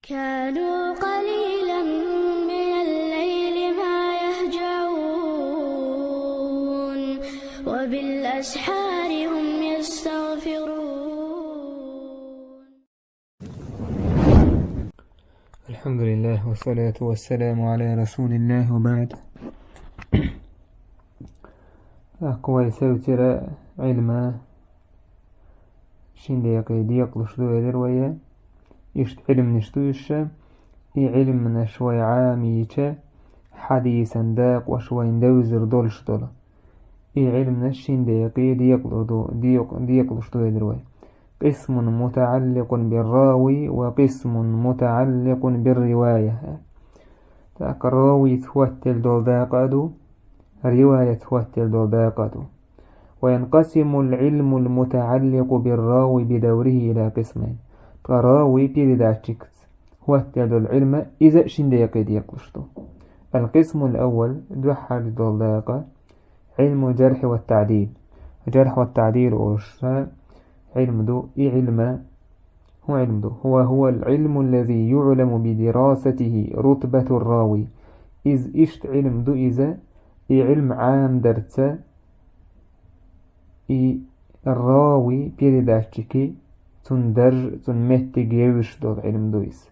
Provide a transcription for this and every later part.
كانوا قليلا من الليل ما يهجعون وبالأسحار هم يستغفرون. الحمد لله والصلاة والسلام على رسول الله وبعد. أقوى سوتر علما شين ديقي ديقلش دو يدر ويا يشت علم نشتوش علم من شوي عاميك حديثا داق وشوي دوزر دولش دولا علم نشين ديقي ديقلش دو يدر ويا قسم متعلق بالراوي وقسم متعلق بالرواية. الراوي توتل دول داقادو، رواية توتل دول داقادو. وينقسم العلم المتعلق بالراوي بدوره إلى قسمين. راوي بيرداتشكت توتل دول علم إذا شنديق يقلشتو. القسم الأول دوحر دول داقا علم جرح والتعديل. جرح والتعديل أوشا علم دو علم هو العلم الذي يعلم بدراسته رتبة الراوي. إذ إشت علم دو إذا علم عام درتا الراوي بيرداشتكي تندرج تنمتق يوش دو علم دو إذا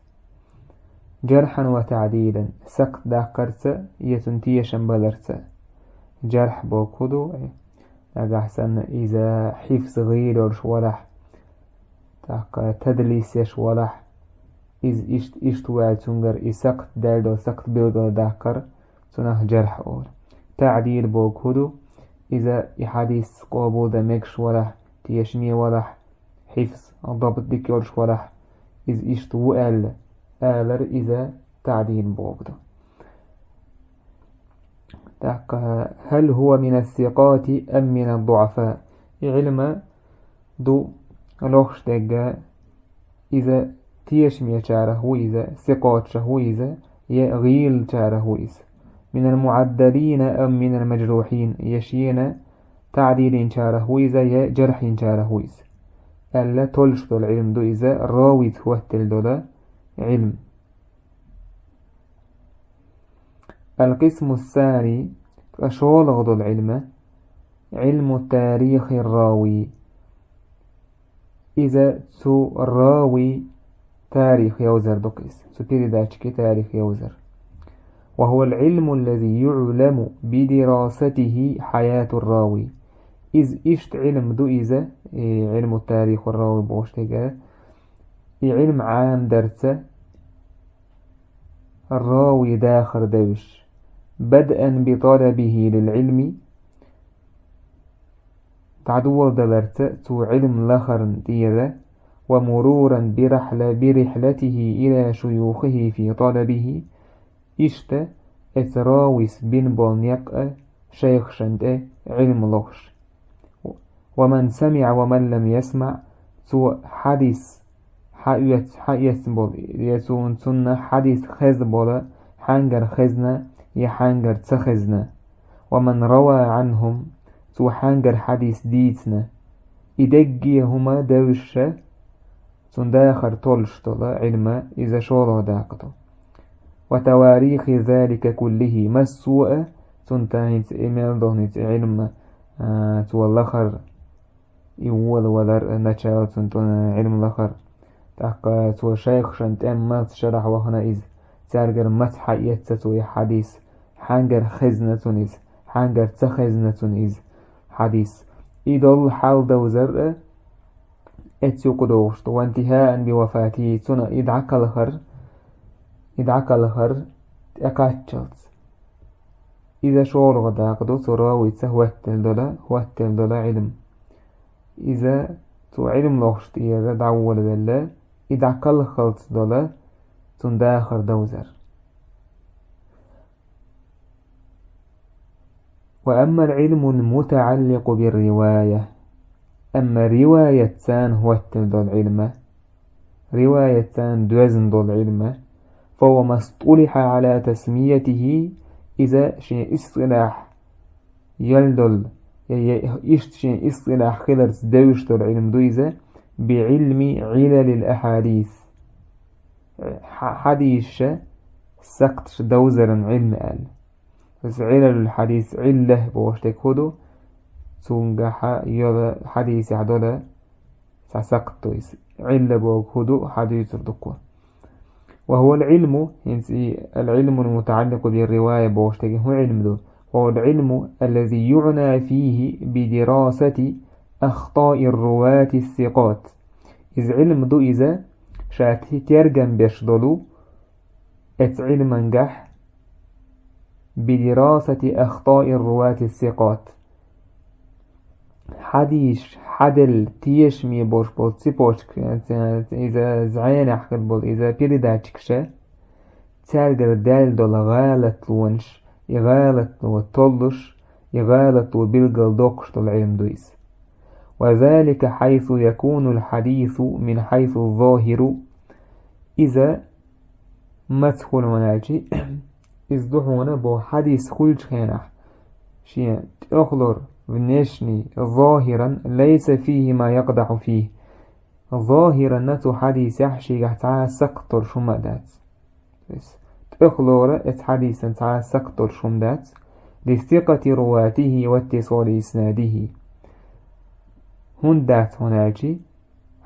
جرحا وتعديلا سقط داقرتا يتنتيا شنبالرتا جرح بوكودو أحسن إذا حفظ غيرش ولح تدليس يش ولح إذ إشت وعد تنجر سقط دالدو سقط بيلغل داقر تنه جرح أول. تعديل بوكودو إذا حديث قابو دمكش ولح تيشمي ولح حفظ ضبط ديكيولش ولح إذ إشت وعل آلر إذا تعديل بوكودو. هل هو من الثقات أم من الضعفاء؟ علم دو لوخش دقا إذا تيشمي شاره إذا ثقات شه إذا يغيل شاره إذا من المعدلين أم من المجروحين يشين تعديل شاره إذا يجرح شاره إذا ألا تلش دو العلم دو إذا راوي توتل دو علم. القسم الثاني أشول غضو العلم علم تاريخ الراوي. إذا تو الراوي تاريخ يوزر دقيس سكري داشكي تاريخ يوزر، وهو العلم الذي يعلم بدراسته حياة الراوي. إذ إشت علم دو إذا علم التاريخ الراوي بوشتقا علم عام درسه الراوي داخر دوش بدءا بطلبه للعلم تعدول دلرت تو علم لخر ديرة ومرورا برحلته إلى شيوخه في طلبه إشت إتراويس بن بولنيق شيخ شند علم لخش. ومن سمع ومن لم يسمع تو حديث يتون سنة حديث خزبولا حنجر خزنة يحنجر تخزنة. ومن روى عنهم تو حنجر حديث ديتنا إدقي هما دوشة تنداخر طولش طلا علما إذا شوره داقته. وتواريخ ذلك كله مسوء تنتهيت إيميل دونيت علم تولخر يول ولر نتشاو تنتون علم لخر تحقا تو شيخ شنت أمات شرح وهنا إذ تارجر مسح يتسوي حديث حنجر خزنة إذ حنجر تخزنة إذ حديث إدل حال دوزر اتسوق دوشت. وانتهاء بوفاته تنا إدعك الخر أكاتشلت إذا شغل غداقدو سراوي تهوتل دولا علم. إذا تو علم لوشت إذا دعول بالله إدعك الخلط دولا تنداخر دوزر. وأما العلم المتعلق بالرواية أما رواية تان هوتل دول علم رواية تان دوزن دول علم فهو ما اصطلح على تسميته إذا شيء اصطلاح يلدل شيء اصطلاح خلرس دوش دول علم دو إذا بعلم علل الأحاديث حديث سقطش دوزرن علم قال بس علل الحديث علة بوشتك هدو تونجا يلا حديث عدولا سقطويس علة بوك هدو حديث ردقوا وهو العلم العلم المتعلق بالرواية بوشتك هو علم دو وهو العلم الذي يعنى فيه بدراسة أخطاء الرواة الثقات إذا علم دو إذا شاتي ترجم بيشدلو علم نجح بدراسة أخطاء الرواة الثقات حديش حدل تيش مي بوش بول تسيبوشك إذا زعين أحكي بول إذا بيرداتشكشة ترجر دال دول غالط لونش يغالط لو طلش يغالط لو بيلقل دوكش دول علم دويس وذلك حيث يكون الحديث من حيث الظاهر إذا ما تدخل مناجي إزدحونا بو حديث خلج خينح شيء أخلر بنشني ظاهرا ليس فيه ما يقدح فيه ظاهرا نتو حديث يحشي تعالى سقطر شمدات أخلر حديثا تعالى سقطر شمدات لثقة رواته واتصال إسناده هندات هناجي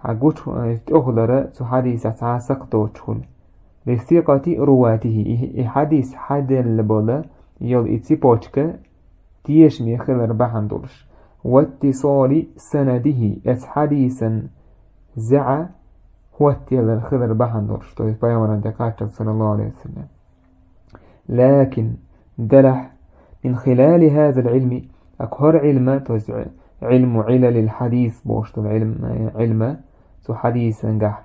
حقوش أخلر حديث تعالى سقطر شل لثقة رواته حديث حد البولا يل إتسيبوشك تيش ميخلر بحندولش واتصال سنده حديثا زع هو التيل خلر بحندولش طيب بيوانا دكاتر صلى الله عليه وسلم لكن دلح من خلال هذا العلم أكهر علم علم علل الحديث بوشت العلم علم تو حديث نجح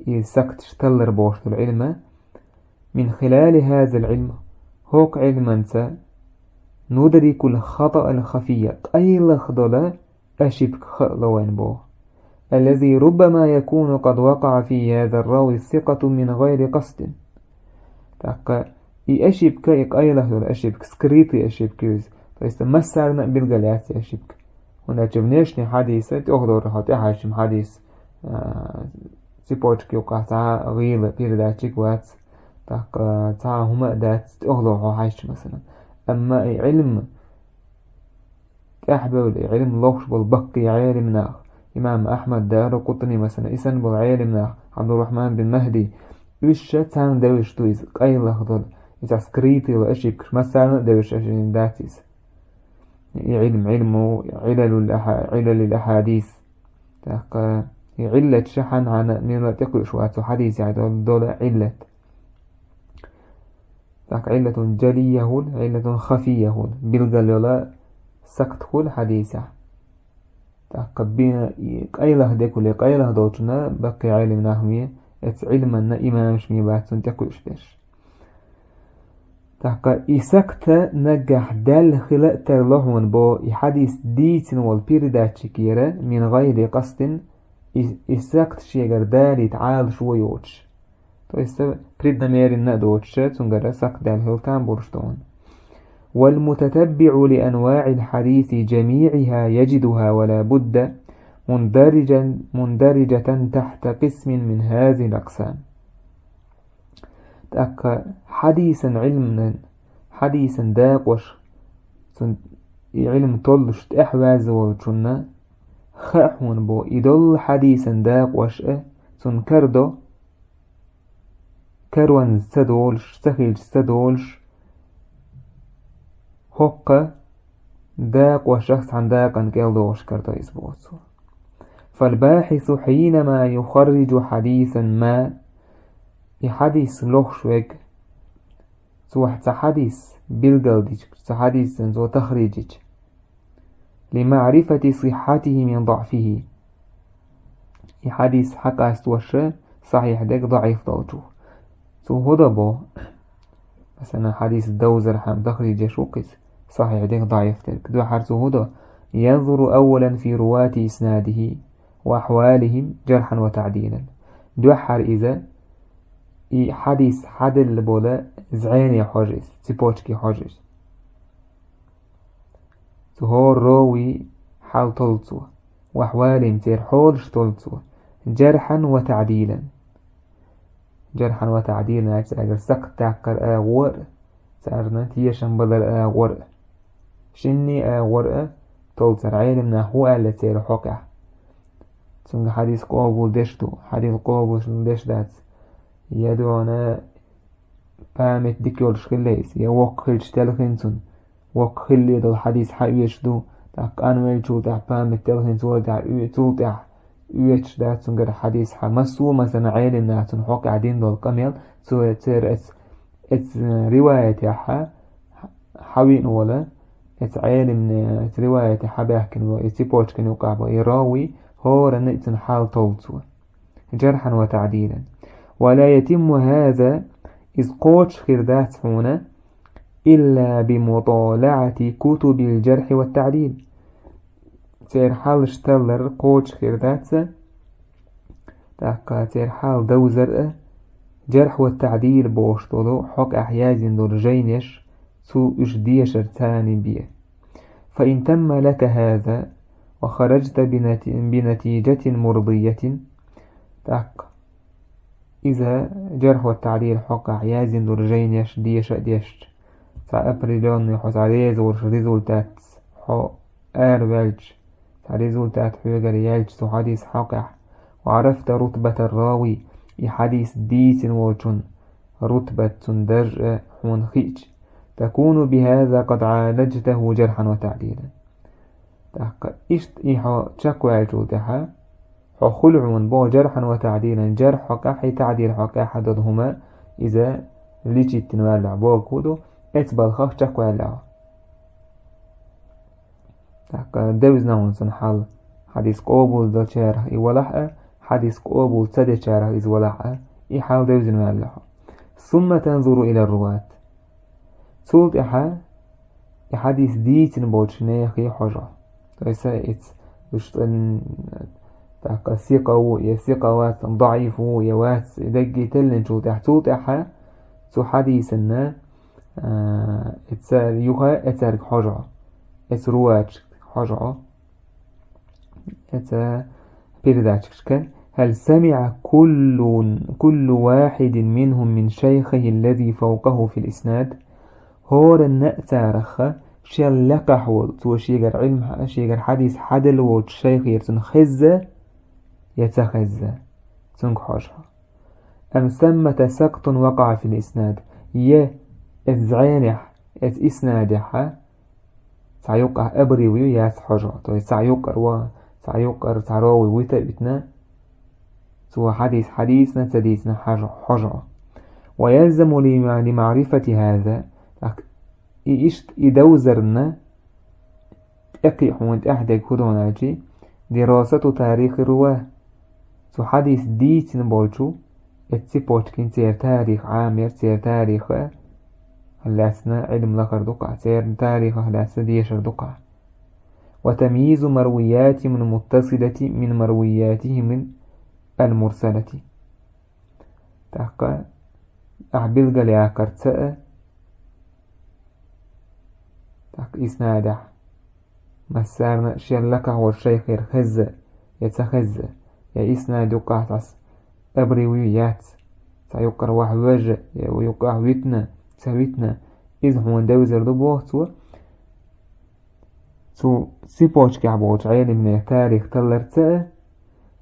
يسكت شتلر بوشت العلم من خلال هذا العلم هوك علم ندرك الخطأ الخفي أي لخضل أشبك خلوين بو الذي ربما يكون قد وقع في هذا الراوي الثقة من غير قصد تاقا أشبك أي لخضل أشبك سكريتي أشبك فاستمسرنا بالقلات أشبك هنا جبنيشني حديثة أخضر حتى حاشم حديث سيبوشك يوقع تعا غيلة بيرداتشك وات تاقا تعا هما دات أخضر حاشم مثلا أما علم أحباب علم لوش بالبقي علمنا إمام أحمد دار قطني مثلا إسن بالعلمنا عبد الرحمن بن مهدي إيش تان دوش تويز أي لحظة إذا سكريتي وأشيك مثلا دوش أشين داتيس علم علل الأحاديث تاق علة شحن عن من تقوى شوات حديث يعني دول علة علة جلية علة خفية بالقليلة سكت حديثة بين قيله ديكولي قيله دوتنا بقي علم نحوية علم أن إمام شمي باتون تقوش بيش إسكت نجح دل خلق ترلحون بو حديث ديتن والبيردات شكيرة من غير قصد إسكت شيغر دالي تعال شويوش بريدنا ميرين ندوتش تنقر سقد الهلتان برشتون والمتتبع لأنواع الحديث جميعها يجدها ولا بد مندرجة تحت قسم من هذه الأقسام حديثا علمنا حديثا داقوش علم طلش تأحواز وشنا خاحون بو إدل حديثا داقوش تنكردو كروان ستدولش سخيل ستدولش هقة داق وشخص عن داقا كيلدوش كرتا يسبوتسو فالباحث حينما يخرج حديثا ما يحديث لوخشوك سوحت حديث بالقلدج حديث زو تخريجج لمعرفة صحته من ضعفه يحديث حقا استوشى صحيح ديك ضعيف دوجو سو هذا بو مثلا حديث الدوزر حام تخريج شوكس صحيح ديك ضعيف تلك دو حرس هذا ينظر أولا في رواة إسناده وأحوالهم جرحا وتعديلا دو حر إذا حديث حدل بولا زعيني حجز تبوشكي حجز هو الراوي حال طلتو وأحوالهم تير حولش طلتو جرحا وتعديلا جرحا وتعديلا أجر سق تعقر آغور سأرنا تيشن بدل آغور شني آغور تولتر علمنا هو اللي تير حقع سنگ حديث قابل دشتو حديث قابل دش دات يدونا بامت ديكيول شخليس يا وقل شتلخنسون وقل لي دو الحديث حيوش دو تاق أنوال شو تاق بامت تلخنسون تاق تول تاق يوش دات سنگ الحديث حمسو مثلا علمنا تنحق عدين دول كميل سوى تير اتس رواية يحا حوين ولا اتس علم اتس رواية حباكن واتس بوشكن وقعبا يراوي هو رنئتن حال طولتو جرحا وتعديلا ولا يتم هذا إذ قوتش خردات هنا إلا بمطالعة كتب الجرح والتعديل تير حال شتلر قوتش خردات تاكا تير حال دوزر جرح والتعديل بوشتولو حق أحيازن دور جينيش سو اشديشر تاني بيه فإن تم لك هذا وخرجت بنتيجة مرضية تاك إذا جرح والتعديل حق أحيازن دور جينيش ديش سأبريلون يحوز عليه ريزولتات حو والج ريزولتات حوغر يلج سو حديث حقع وعرفت رتبة الراوي حديث ديس وجن رتبة درج حون خيج تكون بهذا قد عالجته جرحا وتعديلا تحق إشت إيحا شكوى جودها خلعون بو جرحا وتعديلا جرح حقا تعديل حقا حددهما إذا لجيت تنوالع بو كودو اتبال خاف شكوى لعا تحق دوزنا ونسن حال حديث قابل دا شارح إيوالحا حديث قابل تدى شارح إيوالحا إيحال دوزن والحا ثم تنظر إلى الرواة تولت إحا حديث ديتن بوش نيخي حجا تيسا إتس وشتن تحق ثقة يثقة وات ضعيف يوات دقي تلن تولت إحا تو حديثنا اتسار يوها اتسارك حجا ات رواج حجا ات بيرداتشك هل سمع كل واحد منهم من شيخه الذي فوقه في الإسناد هور النأتارخ شيل لقحول تو شيغر علم شيغر حديث حدل ووت شيخ يرتن خزة يتخزة تنك حجا أم ثمة سقط وقع في الإسناد اتزعينح اتإسنادح سيوقع أبريوي ياس حجا تو سيوقر تراوي ويتبتنا سوى حديثنا تديسنا حجا ويلزم لمعرفة هذا إيشت إدوزرنا أقيحون أحدك هدوناجي دراسة تاريخ الرواه سو حديث ديتن بولشو اتسيبوشكين تير تاريخ عامر تير تاريخ هلاسنا علم لخر دقع تير تاريخ هلاسنا ديشر دقع وتمييز مرويات من متصلة من مروياته من المرسلة تحقى أعبل قليا كرتاء تحقى إسناده مسارنا شلك هو الشيخ يرخز يتخز يا إسناد قاعتس أبريويات سيقر وحوج ويقع ويتنا سويتنا إذ هو دوزر دبوه تو سيبوش كعبوش عيل من تاريخ تلرتاء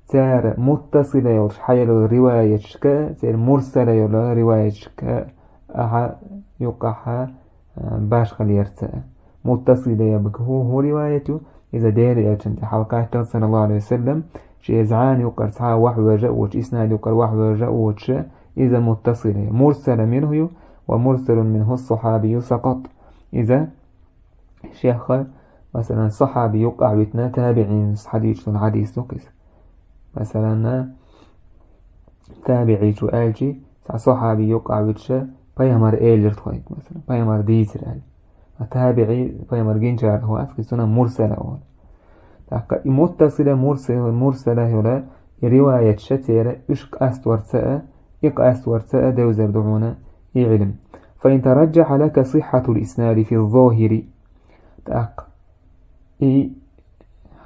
تار متصلة يولش حيال الرواية شكا تار مرسلة يول رواية شكا أها يقعها باش خليرتاء متصلة يبقى هو روايته إذا داري أجنت حلقات صلى الله عليه وسلم شيء إزعان يقر سعى وحوجة وش إسناد يقر وحوجة وش إذا متصلة مرسلة منه ومرسل منه الصحابي سقط إذا شيخ مثلا صحابي يقع بتنا تابعين حديث نقص مثلا تابعي جوالجي صحابي يقع بتشا بيامر إيلر تخيك مثلا بيامر ديتر تابعي بيامر جنجار هو أفكسونا مرسلة أول متصلة مرسلة هلا رواية شتيرة إشق أستورتاء إق أستورتاء دوزر دعونا علم فإن ترجح لك صحة الإسناد في الظاهر تأق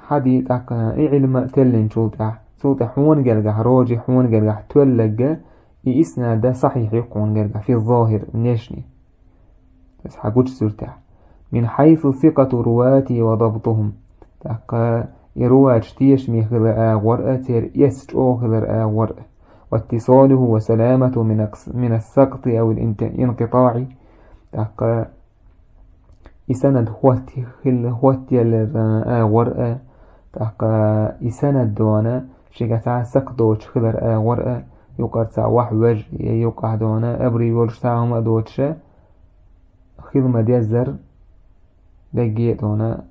حديث علم تلن شلتح حون قلقح راجح حون قلقح تولق إسناد صحيح يقون لرجع في الظاهر نشني بس حقوش سرتع من حيث ثقة رواتي وضبطهم تاقا يروات تيش ميخلر ورأة تير يسجو خلر ورأة واتصاله وسلامته من السقط أو الانقطاع تاقا إسند هوتي ورأة تاقا إسند دونا شكتا سقطوش خلر ورأة يقرتا وحوج يقع دونا أبري ورشتاهم أدوتشا خدمة ديزر دقي دونا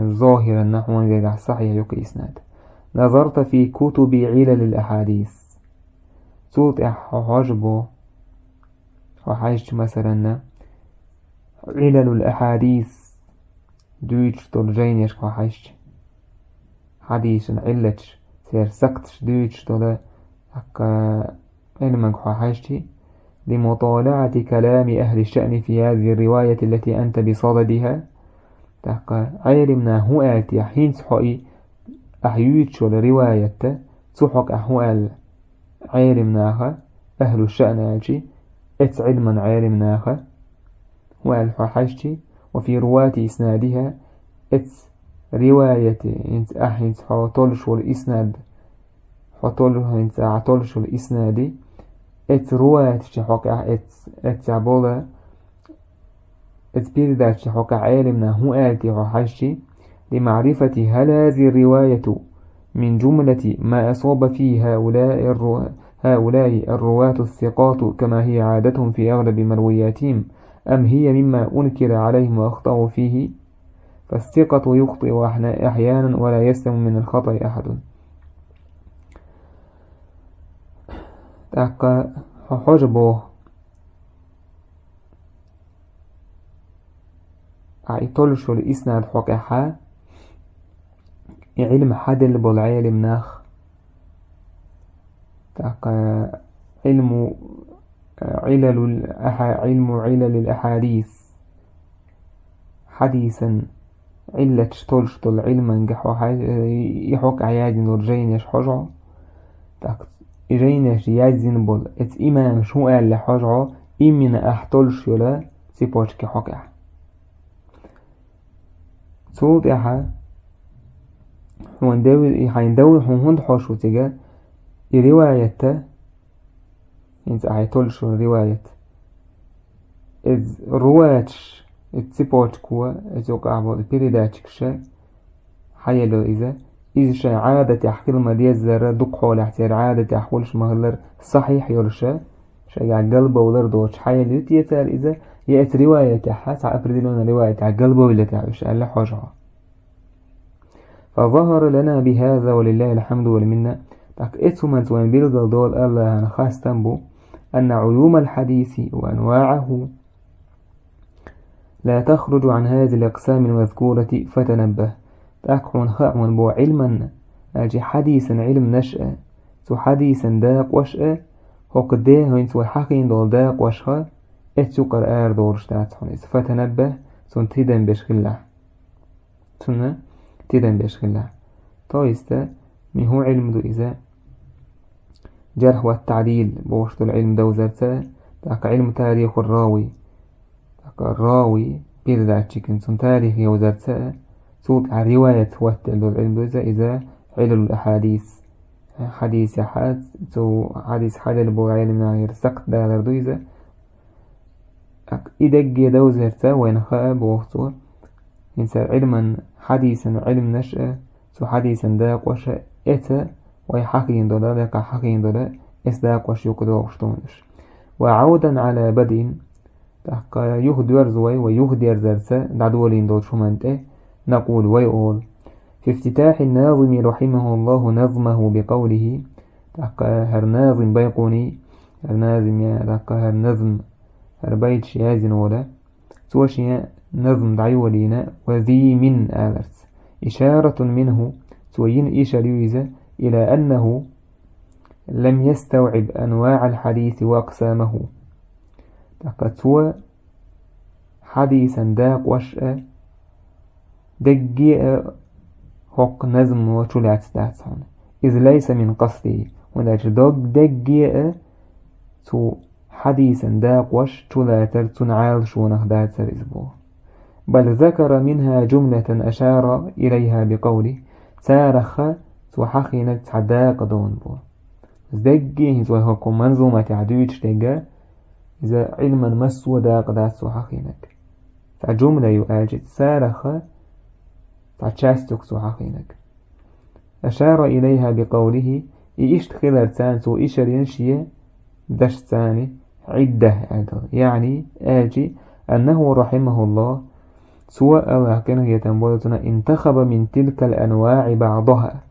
ظاهرا نحو نجاح صحيح يقي إسناد. نظرت في كتب علل الأحاديث صوت حجبه وحاجت مثلا علل الأحاديث دويتش ترجينيش وحاجت حديث علتش سير سقطش دويتش تلا حقا علمك وحاجتي لمطالعة كلام أهل الشأن في هذه الرواية التي أنت بصددها تحقا علمنا هو آتي حين صحي أحيوتش الرواية تحق أحوال علمناها أهل الشأن آتي إتس علما علمناها والحاجتي وفي رواة إسنادها إتس رواية إنت أحين حطولش الإسناد حطولش الإسنادي إتس رواية تحق إتس عبولة إتس بيردات تحق علمنا هو آتي وحاجتي لمعرفة هل هذه الرواية من جملة ما أصاب فيه هؤلاء الرواة الثقات كما هي عادتهم في أغلب مروياتهم أم هي مما أنكر عليهم وأخطأوا فيه فالثقة يخطئ أحيانا ولا يسلم من الخطأ أحد. تاقا حجبه عيطلش الإسناد حقها علم حدل بالعلم ناخ تاقا علم علل الأحاديث حديثا علة تلشطل علما يحق عيادين ورجين يشحجع إجين يجين بول إت إمام شو قال لحجع إمنا أحتلش يلا سيبوش كحقع صوت إحا هندوي هند حشو تجا رواية إنت أحتلش رواية إذ رواتش التسيبوش كوا إذوك أعبود بيريداتك شا حيالو إذا شا عادة يحكيل مديز زر دق حول احتير عادة يحولش مهلر صحيح يرشا شا قلبه ولردوش حيالو تيتال إذا يأت رواية حاس عأبردلون رواية قلبه ولا تعيش ألا حجها فظهر لنا بهذا ولله الحمد والمنة إتسومنت وين بيلغل دول الله نخاس تنبو أن علوم الحديث وأنواعه لا تخرج عن هذه الأقسام المذكورة فتنبه تأكحون خاعون بو علما أجي حديثا علم نشأ تو حديثا داق وشأ هقده هنسو حقين دول داق وشها اتسو قرآر دورشتات حنيس فتنبه تون تيدن بشغله تون تيدن بشغله طايستا مهو علم دو إذا جرح والتعديل بوشت العلم دو زرتا تاك علم تاريخ الراوي الراوي بيرداتشكن سن تاريخ يوزرتا صوت على رواية واتلو العلم دوزا إذا علل الأحاديث حديث حاد تو حديث حدل بو علمنا غير سقط دالر دوزا إدق دوزرتا وين خاب وقتو إنسا علما حديثا علم نشأ تو حديثا داق وشأ إتا ويحقين دولا لك حقين دولا إسداق وش يقدو وشتونش وعودا على بدء تحقا يهدور زوي ويهدير زرسا دعدولين دول شمانته نقول ويقول في افتتاح الناظم رحمه الله نظمه بقوله تحقا هر ناظم بيقوني هر ناظم يا تحقا هر نظم هر بيت شيازن ولا سوشي نظم دعيولينا وذي من آلرس إشارة منه سوين إشاريوزة إلى أنه لم يستوعب أنواع الحديث وأقسامه تقتوى حديثا داق وشأ دقيء حق نظم وشلعت ستاتسون إذ ليس من قصده ونداش دوغ دقيقة تو حديثا داقوش تلاتر تنعال شونخ داتر إسبوع. بل ذكر منها جملة أشار إليها بقوله تارخ تحقينك تعداق دون بو دقي هزوي هكو منظومة تعدوش دقا إذا علما مسو داق دات تحقينك جملة يؤجد تارخ تعشاستك تحقينك أشار إليها بقوله إيشت خلال تو إيشر ينشي دش ثاني عدة أدل يعني آجي أنه رحمه الله سواء لكن يتنبولتنا انتخب من تلك الأنواع بعضها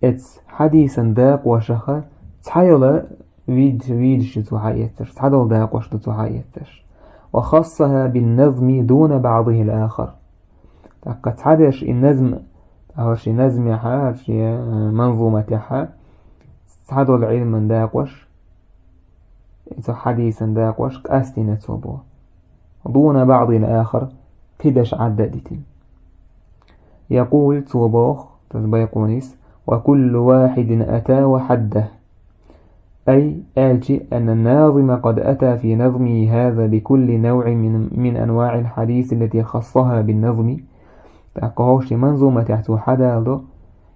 اتس حديثا داق وشخة تحيل ويد شتوحيتش تحدل داق وشتوحيتش وخصها بالنظم دون بعضه الآخر قد تحدش النظم هرش نظم هرش منظومة تحدل علما داقوش إذا حديثا داقوش كأستنا توبو دون بعض الآخر قدش عددت. يقول توبوخ تزبيقونيس وكل واحد أتى وحده أي آلتي أن الناظم قد أتى في نظمه هذا بكل نوع من أنواع الحديث التي خصها بالنظم تقوش منظومة تحت حدا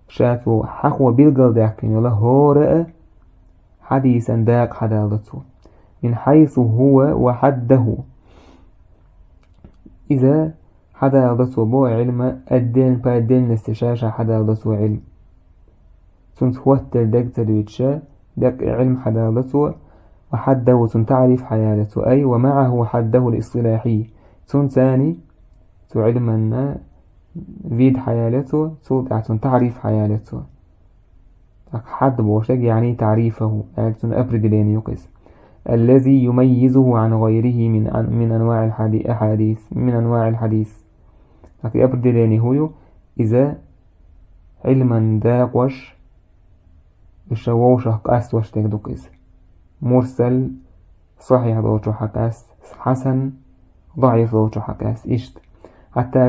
شافوا حقو بالقل داكين له هو حديثا داق حدالته من حيث هو وحده إذا حدالته بو علم الدين بادين استشاشة حدالته علم تنتوتر داك تدويتشا داك علم حدالته وحده تنتعرف حيالته أي ومعه حده الإصطلاحي تنتاني تعلم أن فيد حيالته تعرف حيالته حد بوشك يعني تعريفه أفرد لين يقص الذي يميزه عن غيره من أنواع الحديث لكن أفرد لين هو إذا علما داقوش الشووش حقاس وش تقدقز مرسل صحيح دوش حقاس حسن ضعيف دوش حقاس إشت حتى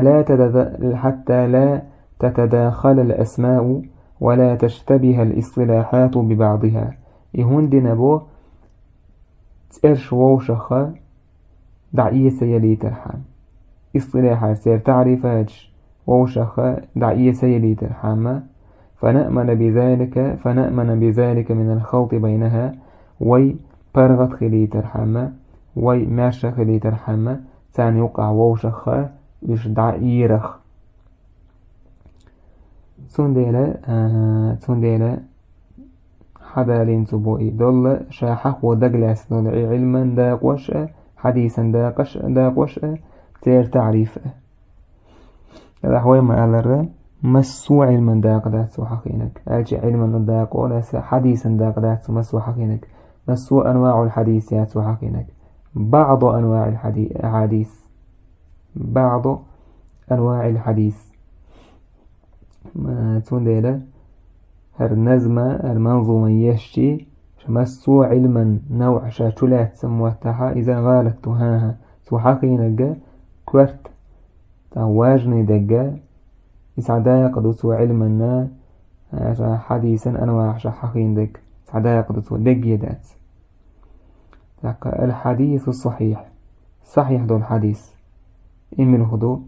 لا تتداخل الأسماء ولا تشتبه الاصطلاحات ببعضها يهون دينبو ترش ووشخة دعية سيلي ترحام اصطلاحات سير تعريفات ووشخة دعية سيلي ترحام فنأمن بذلك من الخلط بينها وي برغت خلي ترحام وي ماشا خلي ترحام تاني يقع ووشخة يشدع يرخ تنديلا حدا لين تبوئي دول شاحق ودقلاس دول علما داقوش حديثا داقوش تير تعريف هذا هو ما قال مسو علما داق داتو حقينك ألجي علما داقو ليس حديثا داق داتو مسو حقينك مسو أنواع الحديث ياتو حقينك بعض أنواع الحديث بعض أنواع الحديث ما تنديلا هرنزمة المنظومة يشتي مسو علما نوع شاتلات سموتها إذا غالت تهاها تحقينك كورت تواجني دقا إسعدا قدوتو علما حديثا أنواع شحقين دك إسعدا قدوتو دق يدات الحديث الصحيح صحيح دو الحديث إمن هدو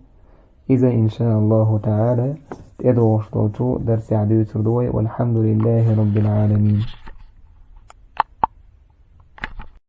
إذا إن شاء الله تعالى تدوش دوتو درس عدو تردوي والحمد لله رب العالمين.